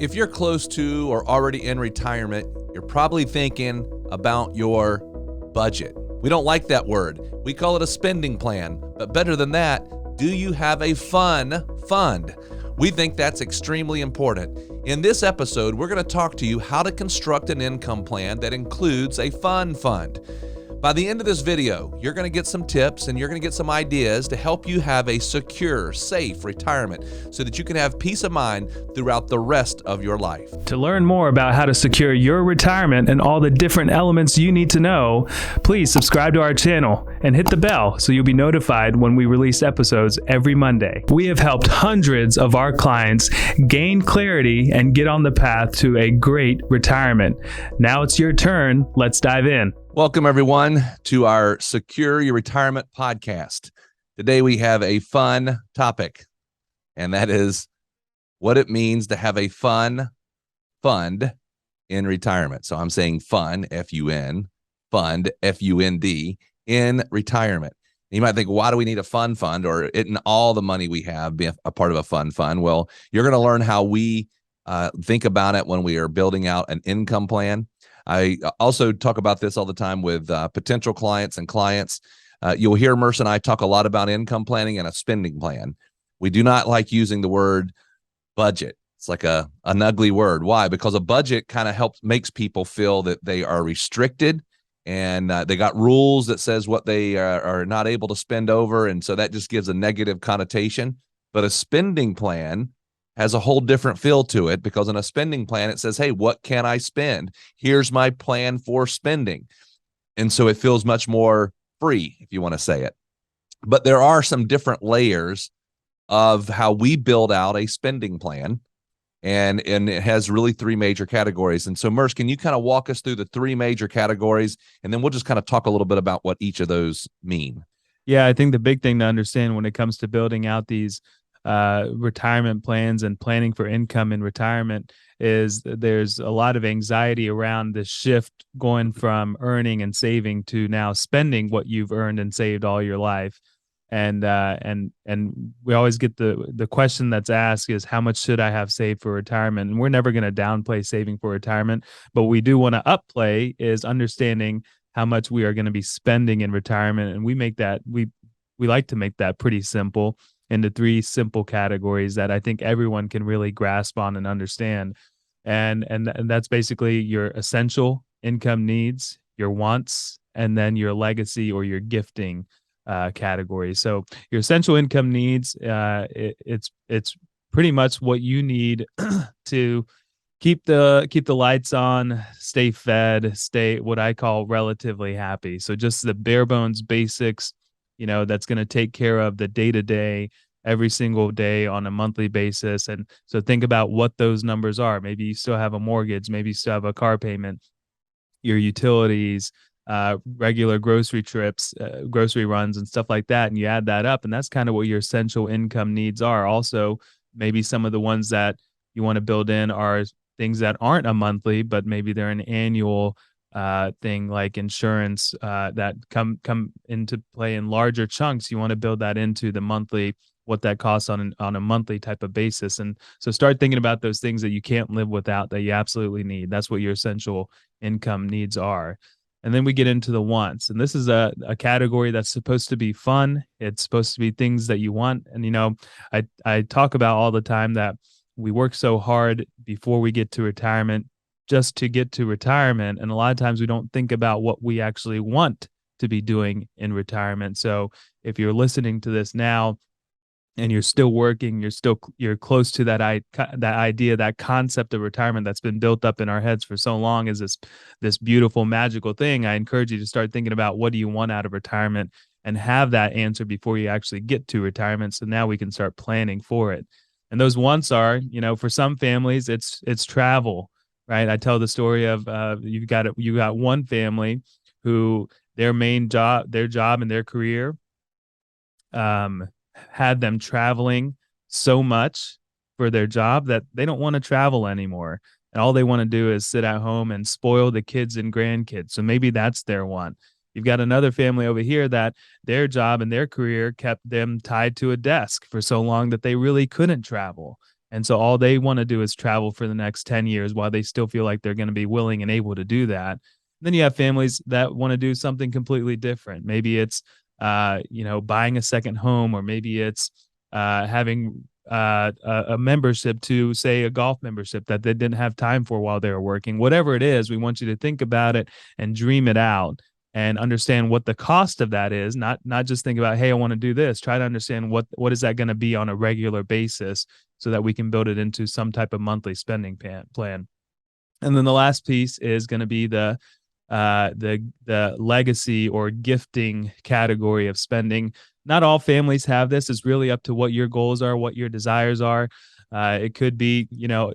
If you're close to or already in retirement, you're probably thinking about your budget. We don't like that word. We call it a spending plan. But better than that, do you have a fun fund? We think that's extremely important. In this episode, we're going to talk to you how to construct an income plan that includes a fun fund. By the end of this video, you're going to get some tips and you're going to get some ideas to help you have a secure, safe retirement so that you can have peace of mind throughout the rest of your life. To learn more about how to secure your retirement and all the different elements you need to know, please subscribe to our channel and hit the bell so you'll be notified when we release episodes every Monday. We have helped hundreds of our clients gain clarity and get on the path to a great retirement. Now it's your turn. Let's dive in. Welcome, everyone, to our Secure Your Retirement podcast. Today, we have a fun topic, and that is what it means to have a fun fund in retirement. So I'm saying fun, F-U-N, fund, F-U-N-D, in retirement. You might think, why do we need a fun fund, or isn't all the money we have be a part of a fun fund? Well, you're going to learn how we think about it when we are building out an income plan. I also talk about this all the time with potential clients and clients. You'll hear Merce and I talk a lot about income planning and a spending plan. We do not like using the word budget. It's like an ugly word. Why? Because a budget kind of makes people feel that they are restricted and they got rules that says what they are not able to spend over. And so that just gives a negative connotation. But a spending plan has a whole different feel to it, because in a spending plan, it says, hey, what can I spend? Here's my plan for spending. And so it feels much more free, if you want to say it. But there are some different layers of how we build out a spending plan. And it has really three major categories. And so, Merce, can you kind of walk us through the three major categories? And then we'll just kind of talk a little bit about what each of those mean. Yeah, I think the big thing to understand when it comes to building out these retirement plans and planning for income in retirement is there's a lot of anxiety around the shift going from earning and saving to now spending what you've earned and saved all your life. And we always get the question that's asked is, how much should I have saved for retirement? And we're never going to downplay saving for retirement, but we do want to upplay is understanding how much we are going to be spending in retirement. And we like to make that pretty simple into three simple categories that I think everyone can really grasp on and understand. And that's basically your essential income needs, your wants, and then your legacy or your gifting category. So your essential income needs, it's pretty much what you need to keep the lights on, stay fed, stay what I call relatively happy. So just the bare bones basics, that's going to take care of the day-to-day every single day on a monthly basis. And so think about what those numbers are. Maybe you still have a mortgage, maybe you still have a car payment, your utilities, regular grocery trips, grocery runs and stuff like that. And you add that up, and that's kind of what your essential income needs are. Also, maybe some of the ones that you want to build in are things that aren't a monthly, but maybe they're an annual thing, like insurance that come into play in larger chunks. You want to build that into the monthly, what that costs on a monthly type of basis. And so start thinking about those things that you can't live without, that you absolutely need. That's what your essential income needs are. And then we get into the wants. And this is a category that's supposed to be fun. It's supposed to be things that you want. And, I talk about all the time that we work so hard before we get to retirement just to get to retirement. And a lot of times we don't think about what we actually want to be doing in retirement. So if you're listening to this now and you're still working, you're close to that idea, that concept of retirement that's been built up in our heads for so long is this beautiful, magical thing. I encourage you to start thinking about, what do you want out of retirement, and have that answer before you actually get to retirement. So now we can start planning for it. And those wants are, for some families, it's travel. Right. I tell the story of you got one family who their job and their career had them traveling so much for their job that they don't want to travel anymore. And all they want to do is sit at home and spoil the kids and grandkids. So maybe that's their one. You've got another family over here that their job and their career kept them tied to a desk for so long that they really couldn't travel. And so all they want to do is travel for the next 10 years while they still feel like they're going to be willing and able to do that. Then you have families that want to do something completely different. Maybe it's buying a second home, or maybe it's having a membership to, say, a golf membership that they didn't have time for while they were working. Whatever it is, we want you to think about it and dream it out and understand what the cost of that is. Not just think about, hey, I want to do this. Try to understand what is that going to be on a regular basis, so that we can build it into some type of monthly spending plan. And then the last piece is going to be the legacy or gifting category of spending. Not all families have this. It's really up to what your goals are, what your desires are. It could be,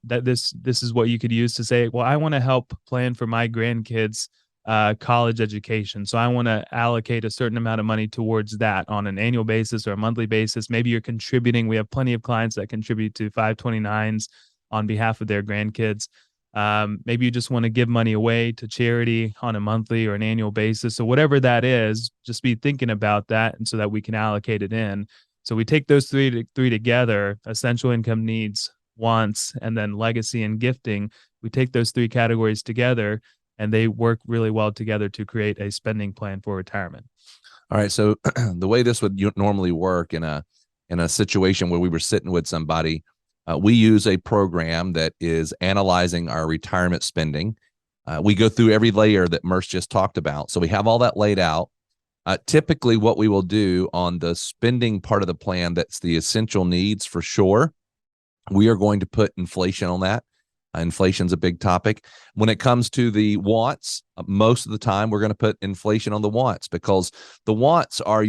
that this is what you could use to say, well, I want to help plan for my grandkids' college education. So I want to allocate a certain amount of money towards that on an annual basis or a monthly basis. Maybe you're contributing. We have plenty of clients that contribute to 529s on behalf of their grandkids. Maybe you just want to give money away to charity on a monthly or an annual basis. So whatever that is, just be thinking about that, and so that we can allocate it in. So we take those three together: essential income needs, wants, and then legacy and gifting. We take those three categories together, and they work really well together to create a spending plan for retirement. All right. So the way this would normally work in a situation where we were sitting with somebody, we use a program that is analyzing our retirement spending. We go through every layer that Merce just talked about. So we have all that laid out. Typically, what we will do on the spending part of the plan, that's the essential needs for sure, we are going to put inflation on that. Inflation's a big topic. When it comes to the wants, most of the time we're going to put inflation on the wants, because the wants are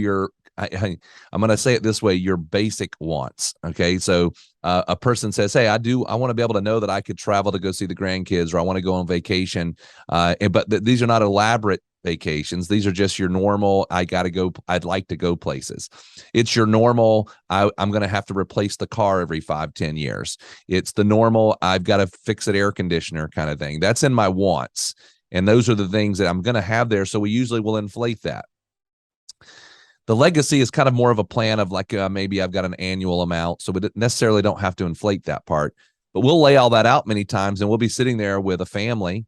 I'm going to say it this way, your basic wants. Okay. So a person says, hey, I want to be able to know that I could travel to go see the grandkids, or I want to go on vacation. But these are not elaborate vacations. These are just your normal, I'd like to go places. It's your normal, I'm going to have to replace the car every 5-10 years. It's the normal, I've got to fix an air conditioner kind of thing. That's in my wants. And those are the things that I'm going to have there. So we usually will inflate that. The legacy is kind of more of a plan of like, maybe I've got an annual amount, so we necessarily don't have to inflate that part. But we'll lay all that out many times, and we'll be sitting there with a family,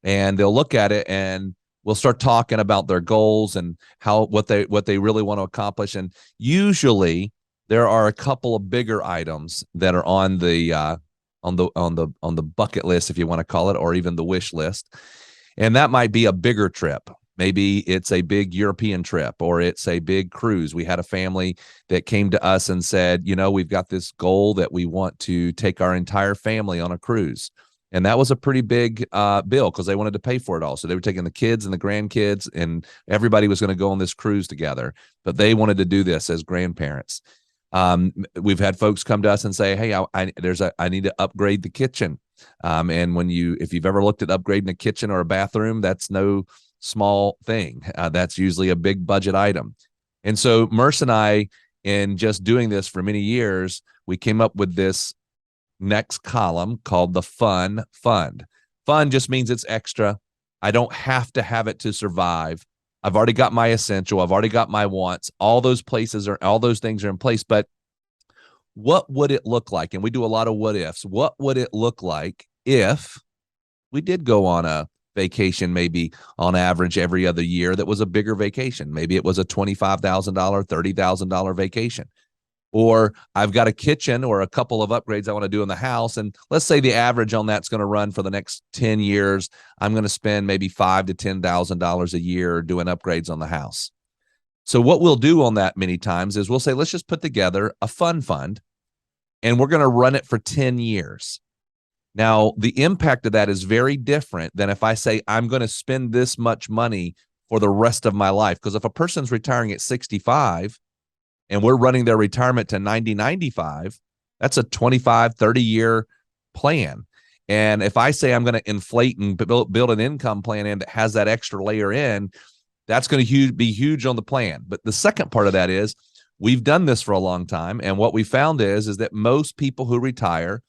and they'll look at it, and we'll start talking about their goals and what they really want to accomplish. And usually there are a couple of bigger items that are on the bucket list, if you want to call it, or even the wish list. And that might be a bigger trip. Maybe it's a big European trip, or it's a big cruise. We had a family that came to us and said, we've got this goal that we want to take our entire family on a cruise. And that was a pretty big bill, because they wanted to pay for it all. So they were taking the kids and the grandkids, and everybody was going to go on this cruise together. But they wanted to do this as grandparents. We've had folks come to us and say, hey, I need to upgrade the kitchen. And if you've ever looked at upgrading a kitchen or a bathroom, that's no small thing. That's usually a big budget item. And so Merce and I, in just doing this for many years, we came up with this next column called the fun fund. Fun just means it's extra. I don't have to have it to survive. I've already got my essential. I've already got my wants. All those things are in place. But what would it look like? And we do a lot of what ifs. What would it look like if we did go on a vacation, maybe on average every other year, that was a bigger vacation? Maybe it was a $25,000, $30,000 vacation. Or I've got a kitchen or a couple of upgrades I want to do in the house, and let's say the average on that's going to run for the next 10 years. I'm going to spend maybe $5,000 to $10,000 a year doing upgrades on the house. So what we'll do on that many times is we'll say, let's just put together a fun fund, and we're going to run it for 10 years. Now, the impact of that is very different than if I say I'm going to spend this much money for the rest of my life. Because if a person's retiring at 65 and we're running their retirement to 90, 95, that's a 25, 30-year plan. And if I say I'm going to inflate and build an income plan in that has that extra layer in, that's going to be huge on the plan. But the second part of that is we've done this for a long time. And what we found is that most people who retire,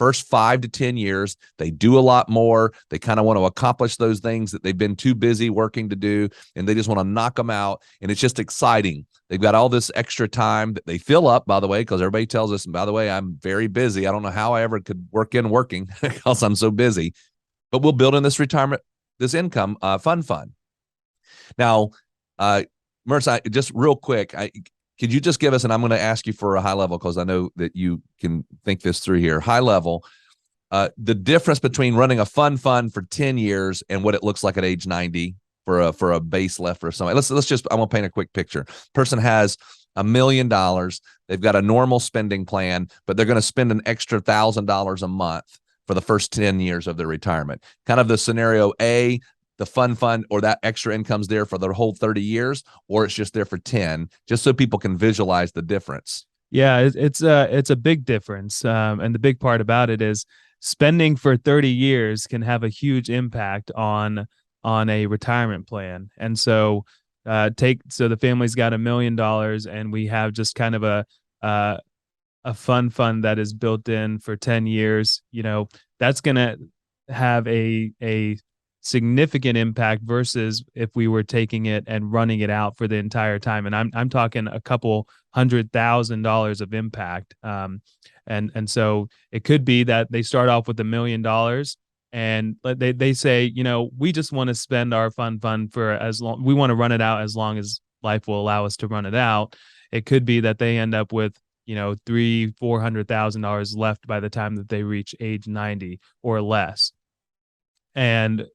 first 5 to 10 years, they do a lot more. They kind of want to accomplish those things that they've been too busy working to do, and they just want to knock them out. And it's just exciting. They've got all this extra time that they fill up, by the way, because everybody tells us, and by the way, I'm very busy. I don't know how I ever could working because I'm so busy. But we'll build in this retirement, this income fund. Now, Merce, just real quick, could you just give us, and I'm going to ask you for a high level because I know that you can think this through here, high level, the difference between running a fund for 10 years and what it looks like at age 90 for a base left for somebody. Let's just, I'm going to paint a quick picture. Person has $1 million. They've got a normal spending plan, but they're going to spend an extra $1,000 a month for the first 10 years of their retirement. Kind of the scenario A, the fund, or that extra income's there for the whole 30 years, or it's just there for 10, just so people can visualize the difference. Yeah, it's a big difference. And the big part about it is spending for 30 years can have a huge impact on a retirement plan. And so so the family's got $1 million and we have just kind of a fund that is built in for 10 years, that's going to have a significant impact versus if we were taking it and running it out for the entire time. And I'm talking a couple $100,000 of impact. And so it could be that they start off with $1 million and they say, we just want to spend our fund for as long, we want to run it out as long as life will allow us to run it out. It could be that they end up with, $300,000-$400,000 left by the time that they reach age 90 or less. And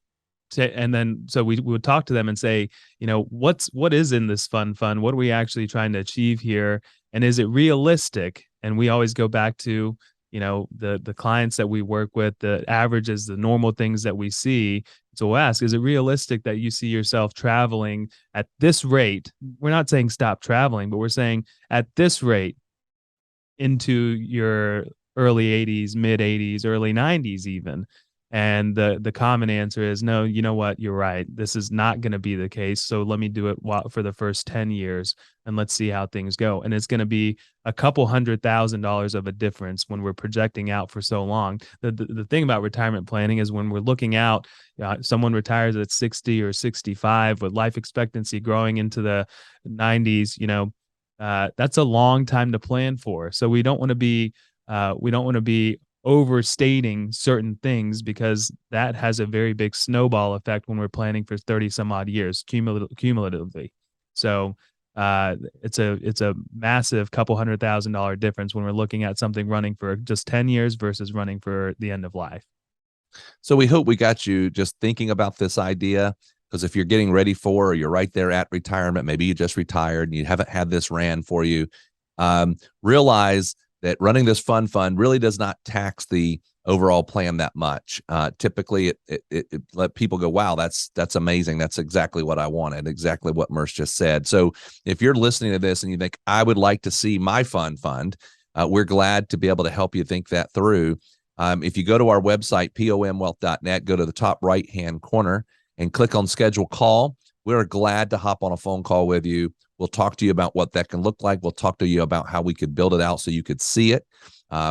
then so we would talk to them and say, what is in this fund? What are we actually trying to achieve here? And is it realistic? And we always go back to, the clients that we work with, the averages, the normal things that we see. So we'll ask, is it realistic that you see yourself traveling at this rate? We're not saying stop traveling, but we're saying at this rate into your early 80s, mid 80s, early 90s even. And the common answer is no, you know what? You're right. This is not going to be the case. So let me do it for the first 10 years and let's see how things go. And it's going to be a couple $100,000 of a difference when we're projecting out for so long. The thing about retirement planning is when we're looking out, someone retires at 60 or 65 with life expectancy growing into the 90s, that's a long time to plan for. So we don't want to be overstating certain things because that has a very big snowball effect when we're planning for 30 some odd years cumulatively. So it's a massive couple $100,000 difference when we're looking at something running for just 10 years versus running for the end of life. So we hope we got you just thinking about this idea, because if you're getting ready for, or you're right there at retirement, maybe you just retired and you haven't had this ran for you, realize that running this fund really does not tax the overall plan that much. Typically, it let people go, wow, that's amazing. That's exactly what I wanted, exactly what Merce just said. So if you're listening to this and you think, I would like to see my fund, we're glad to be able to help you think that through. If you go to our website, pomwealth.net, go to the top right-hand corner and click on Schedule Call. We're glad to hop on a phone call with you. We'll talk to you about what that can look like. We'll talk to you about how we could build it out so you could see it.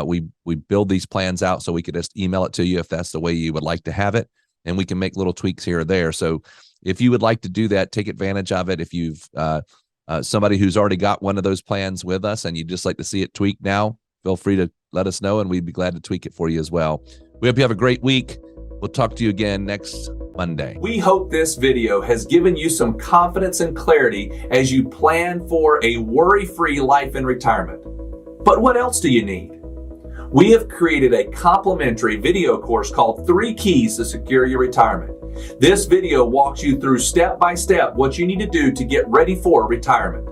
We build these plans out so we could just email it to you if that's the way you would like to have it, and we can make little tweaks here or there. So if you would like to do that, take advantage of it. If you've somebody who's already got one of those plans with us and you'd just like to see it tweaked now, feel free to let us know and we'd be glad to tweak it for you as well. We hope you have a great week. We'll talk to you again next Monday. We hope this video has given you some confidence and clarity as you plan for a worry-free life in retirement. But what else do you need? We have created a complimentary video course called 3 Keys to Secure Your Retirement. This video walks you through step by step what you need to do to get ready for retirement.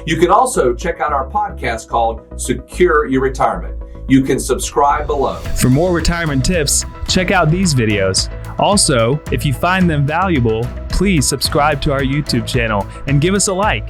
You can also check out our podcast called Secure Your Retirement. You can subscribe below. For more retirement tips, check out these videos. Also, if you find them valuable, please subscribe to our YouTube channel and give us a like.